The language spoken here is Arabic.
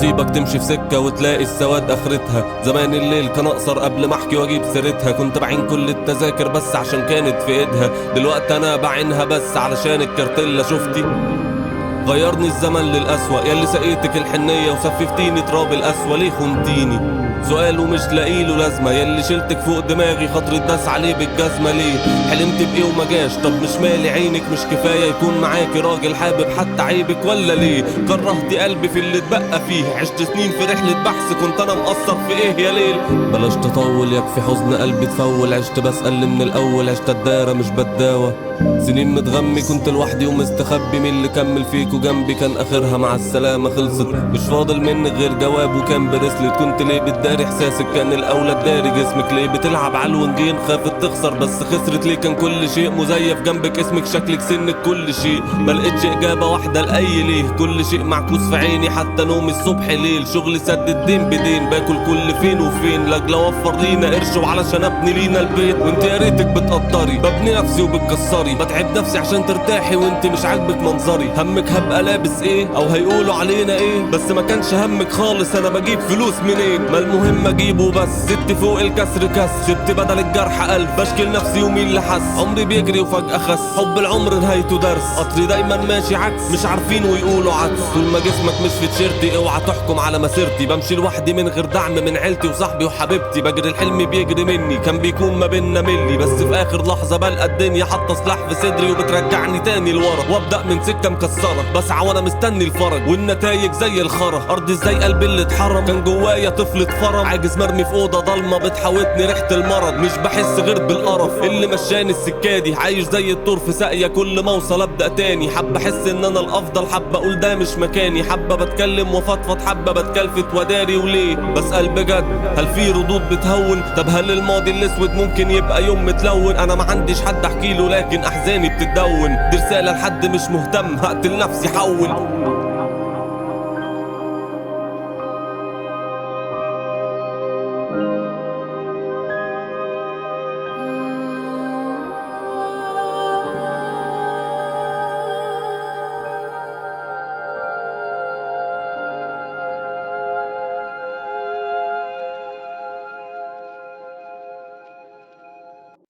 نصيبك تمشي في سكة وتلاقي السواد اخرتها. زمان الليل كان اقصر قبل ما احكي واجيب سيرتها. كنت بعين كل التذاكر بس عشان كانت في ايدها. دلوقتي انا بعينها بس علشان الكارتيلا. شفتي غيرني الزمن للأسوأ، ياللي سقيتك الحنية وسففتيني تراب القسوة. ليه خنتيني؟ سؤال ومش لاقيله لازمة. ياللي شلتك فوق دماغي خاطري اتداس عليه بالجزمة. ليه حلمت بإيه وما جاش؟ طب مش مالي عينك؟ مش كفاية يكون معاكي راجل حابب حتى عيبك؟ ولا ليه كرهتي قلبي في اللي اتبقى فيه؟ عشت سنين في رحلة بحث، كنت أنا مقصر في إيه يا ليل؟ بلاش تطول يكفي حزن قلبي تفول. عشت بسأل من الأول، عشت الدارة مش بداوة. سنين متغمي كنت لوحدي ومستخبي. مين اللي كمل فيك وجنبي كان اخرها مع السلامة خلصت. مش فاضل منك غير جواب وكان برسلت. كنت ليه بتداري احساسك؟ كان الاولى تداري جسمك. ليه بتلعب على الونجين؟ خافت تخسر بس خسرت. ليه كان كل شيء مزيف جنبك اسمك شكلك سنك كل شيء؟ ملقتش اجابة واحدة لأي ليه. كل شيء معكوس في عيني حتى نومي الصبح ليل. شغلي سد الدين بدين، باكل كل فين وفين لاجل اوفر لينا قرش وعلشان ابني لينا البيت. وانت يا ريتك بتقدري، ببني نفسي وبتكسري. بتعب نفسي عشان ترتاحي وانت مش عاجبك منظري. همك هبقى لابس ايه او هيقولوا علينا ايه؟ بس ما كانش همك خالص انا بجيب فلوس منين. ما المهم اجيبه بس. زدت فوق الكسر كسر، شبت بدل الجرح قلب. بشكي لنفسي ومين اللي حس؟ عمري بيجري وفجأة خس. حب العمر نهايته درس، قطري دايما ماشي عكس. مش عارفين ويقولوا عكس. طول ما جسمك مش في تيشيرتي اوعى تحكم على مسيرتي. بمشي لوحدي من غير دعم من عيلتي وصاحبي وحبيبتي. بجري الحلم بيجري مني، كان بيكون ما بينا ملي. بس في اخر لحظة بلقى الدنيا حاطة سلاح في صدري وبترجعني تاني لورا. وابدأ من سكة مكسرة بسعى وانا مستني الفرج، والنتايج زي الخرا. ارضي زي قلبي اللي اتحرم، كان جوايا طفل اتفرم. عاجز مرمي في اوضه ضلمه بتحاوطني ريحه المرض. مش بحس غير بالقرف اللي مشاني السكادي. عايش زي الطور في ساقيه، كل ما اوصل ابدا تاني. حابه احس ان انا الافضل، حابه اقول ده مش مكاني. حابه بتكلم وفضفض، حابه بتكلفت وداري. وليه بسال بجد؟ هل في ردود بتهون؟ طب هل الماضي الاسود ممكن يبقى يوم متلون؟ انا ما عنديش حد احكيله لكن احزاني بتتدون. دي رساله لحد مش مهتم، هقتل نفسي حول.